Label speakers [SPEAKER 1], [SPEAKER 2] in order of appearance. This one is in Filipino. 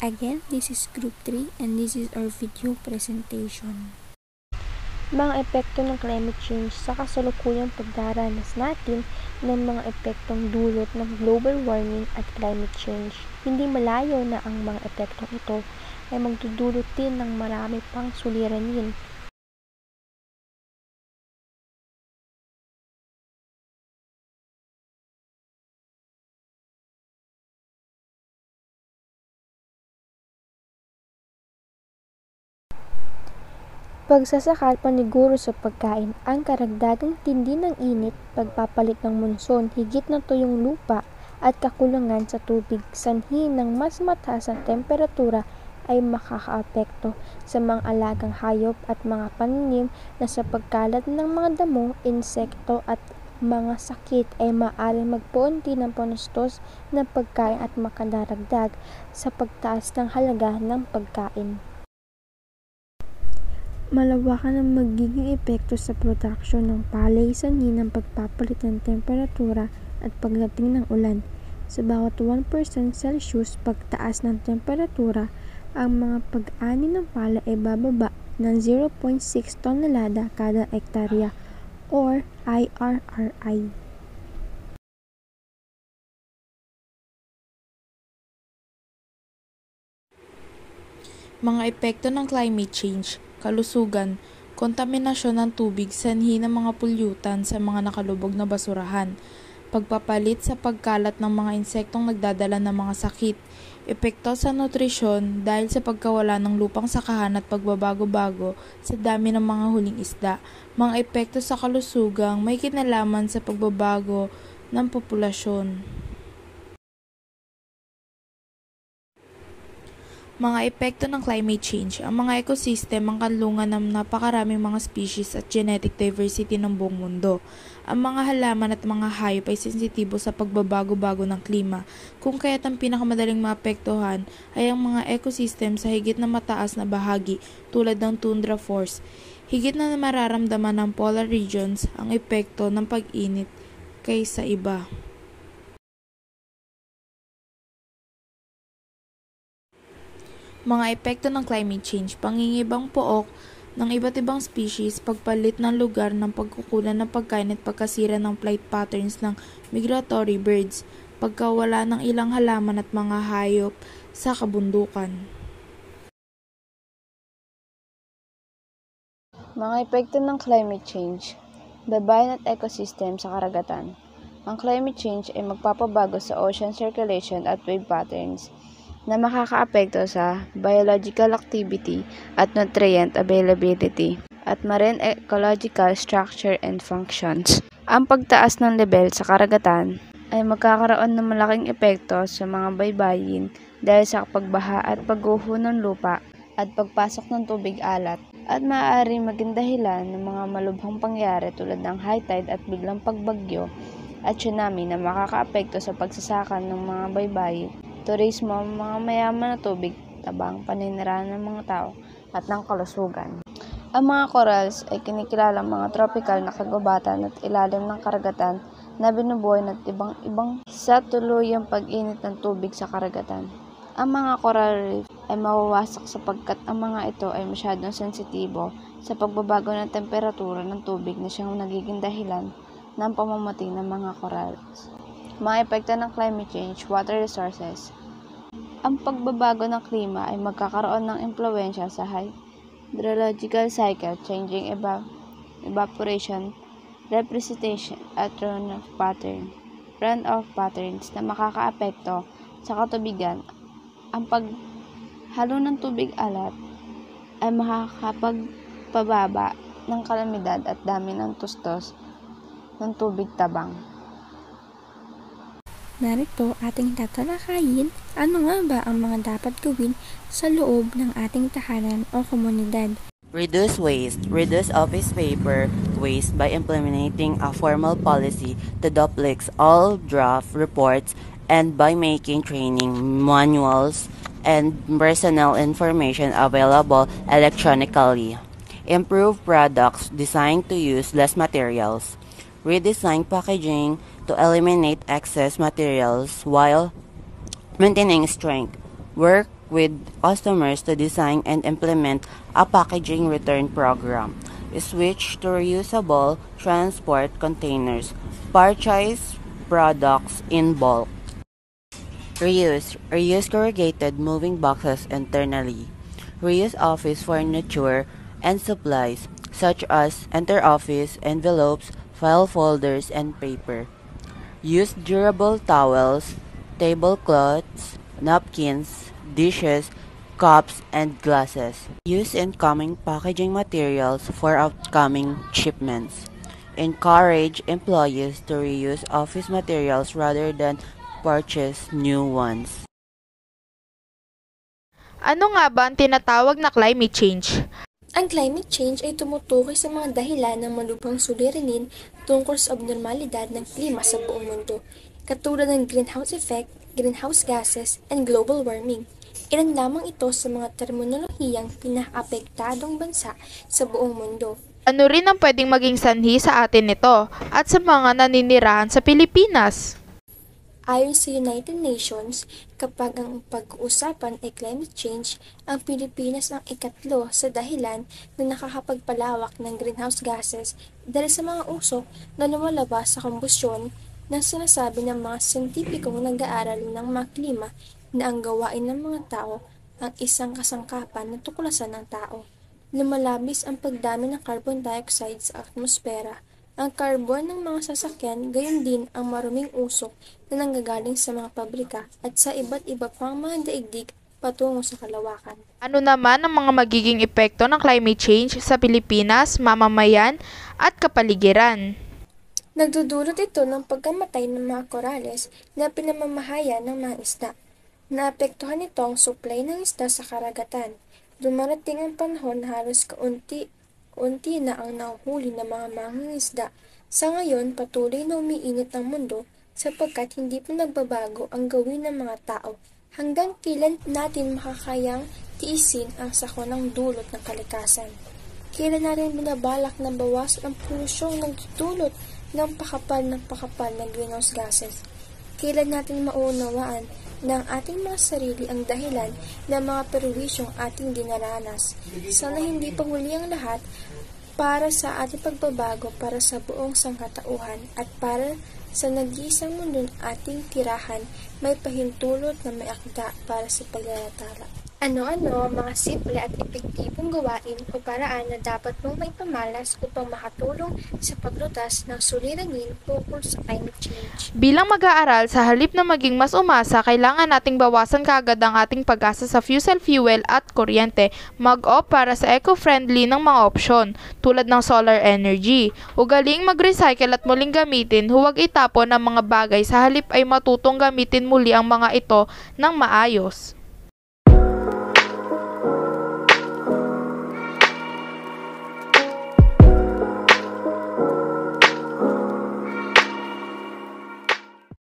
[SPEAKER 1] Again, this is Group 3 and this is our video presentation. Mga epekto ng climate change sa kasalukuyang pagdaranas natin ng mga epektong dulot ng global warming at climate change. Hindi malayo na ang mga epektong ito ay magdudulot din ng marami pang suliranin. Pagsasakal paniguro sa pagkain, ang karagdagang tindi ng init, pagpapalit ng monson, higit na tuyong lupa at kakulangan sa tubig sanhi ng mas mataas na temperatura ay makakaapekto sa mga alagang hayop at mga pananim na sa pagkalat ng mga damo, insekto at mga sakit ay maaaring magpuunti ng panustos ng pagkain at makadaragdag sa pagtaas ng halaga ng pagkain. Malawakan ang magiging epekto sa production ng palay sanhi ng pagpapalit ng temperatura at pagdating ng ulan. Sa bawat 1% Celsius pagtaas ng temperatura, ang mga pag-ani ng palay ay bababa ng 0.6 tonelada kada ektarya or IRRI.
[SPEAKER 2] Mga epekto ng climate change, kalusugan, kontaminasyon ng tubig sanhi ng mga pulyutan sa mga nakalubog na basurahan, pagpapalit sa pagkalat ng mga insektong nagdadala ng mga sakit, epekto sa nutrisyon dahil sa pagkawala ng lupang sakahan at pagbabago-bago sa dami ng mga huling isda, mga epekto sa kalusugang may kinalaman sa pagbabago ng populasyon. Mga epekto ng climate change. Ang mga ecosystem ang kanlungan ng napakaraming mga species at genetic diversity ng buong mundo. Ang mga halaman at mga hayop ay sensitibo sa pagbabago-bago ng klima, kung kaya't ang pinakamadaling maapektuhan ay ang mga ecosystem sa higit na mataas na bahagi tulad ng tundra forests. Higit na mararamdaman ng polar regions ang epekto ng pag-init kaysa iba. Mga epekto ng climate change, pangingibang pook ng iba't ibang species, pagpalit ng lugar ng pagkukulan ng pagkain at pagkasira ng flight patterns ng migratory birds, pagkawala ng ilang halaman at mga hayop sa kabundukan.
[SPEAKER 3] Mga epekto ng climate change, baybayin at ecosystem sa karagatan. Ang climate change ay magpapabago sa ocean circulation at wave patterns na makakaapekto sa biological activity at nutrient availability at marine ecological structure and functions. Ang pagtaas ng level sa karagatan ay magkakaroon ng malaking epekto sa mga baybayin dahil sa pagbaha at pagguho ng lupa at pagpasok ng tubig alat at maaaring maging dahilan ng mga malubhang pangyayari tulad ng high tide at biglang pagbagyo at tsunami na makakaapekto sa pagsasakan ng mga baybayin, turismo, mga mayaman na tubig, tabang, paninirahan ng mga tao, at ng kalusugan. Ang mga corals ay kinikilalang mga tropical na kagubatan at ilalim ng karagatan na binubuhay ng ibang sa tuluyang pag-init ng tubig sa karagatan. Ang mga coral reef ay mawawasak sapagkat ang mga ito ay masyadong sensitibo sa pagbabago ng temperatura ng tubig na siyang nagiging dahilan ng pamamatay ng mga corals. Mga epekto ng climate change, water resources. Ang pagbabago ng klima ay magkakaroon ng impluwensya sa hydrological cycle, changing evaporation, precipitation, at runoff patterns na makakaapekto sa katubigan. Ang paghalo ng tubig alat ay makakapagpababa ng kalamidad at dami ng tustos ng tubig tabang.
[SPEAKER 1] Narito ating tatalakayin ano nga ba ang mga dapat gawin sa loob ng ating tahanan o komunidad.
[SPEAKER 4] Reduce waste. Reduce office paper waste by implementing a formal policy to duplicate all draft reports and by making training manuals and personal information available electronically. Improve products designed to use less materials. Redesign packaging to eliminate excess materials while maintaining strength. Work with customers to design and implement a packaging return program. Switch to reusable transport containers. Purchase products in bulk. Reuse corrugated moving boxes internally. Reuse office furniture and supplies such as inter-office envelopes, file folders, and paper. Use durable towels, tablecloths, napkins, dishes, cups, and glasses. Use incoming packaging materials for upcoming shipments. Encourage employees to reuse office materials rather than purchase new ones.
[SPEAKER 2] Ano nga ba ang tinatawag na climate change?
[SPEAKER 1] Ang climate change ay tumutukoy sa mga dahilan ng malubhang suliranin tungkol sa abnormalidad ng klima sa buong mundo, katulad ng greenhouse effect, greenhouse gases, and global warming. Ilan lamang ito sa mga terminolohiyang pinaapektadong bansa sa buong mundo.
[SPEAKER 2] Ano rin ang pwedeng maging sanhi sa atin nito at sa mga naninirahan sa Pilipinas?
[SPEAKER 1] Ayon sa United Nations, kapag ang pag-uusapan ay climate change, ang Pilipinas ang ikatlo sa dahilan na nakakapagpalawak ng greenhouse gases dahil sa mga usok na lumalabas sa kombusyon na sinasabi ng mga siyentipikong nag-aaral ng mga klima na ang gawain ng mga tao ang isang kasangkapan na tuklasan ng tao. Lumalabis ang pagdami ng carbon dioxide sa atmosfera. Ang carbon ng mga sasakyan, gayon din ang maruming usok na nanggagaling sa mga pabrika at sa iba't iba pang mga daigdig patungo sa kalawakan.
[SPEAKER 2] Ano naman ang mga magiging epekto ng climate change sa Pilipinas, mamamayan at kapaligiran?
[SPEAKER 1] Nagdudulot ito ng pagkamatay ng mga korales na pinamamahayan ng mga isda. Naapektuhan nito ang supply ng isda sa karagatan. Dumarating ang panahon na halos unti na ang nahuhuli ng mga mangingisda. Sa ngayon, patuloy na umiinit ang mundo sapagkat hindi pa nagbabago ang gawin ng mga tao. Hanggang kailan natin makakayang tiisin ang sakonang dulot ng kalikasan? Kailan natin binabalak na bawasan ang polusyong nagdudulot ng pakapal na greenhouse gases? Kailan natin maunawaan ng ating mga sarili ang dahilan ng mga perwisyong ating dinaranas? Sana hindi pa huli ang lahat para sa ating pagbabago para sa buong sangkatauhan at para sa nag-iisang mundong ating tirahan, may pahintulot na may akda para sa paglalatala. Ano-ano ang mga simple at epektibong gawain o paraan na dapat mong maipamalas upang makatulong sa paglutas ng suliranin tungkol sa climate change?
[SPEAKER 2] Bilang mag-aaral, sa halip na maging mas umasa, kailangan nating bawasan kaagad ang ating pag-asa sa fossil fuel at kuryente. Mag-opt para sa eco-friendly ng mga opsyon, tulad ng solar energy. Ugaling mag-recycle at muling gamitin, huwag itapon ang mga bagay, sa halip ay matutong gamitin muli ang mga ito ng maayos.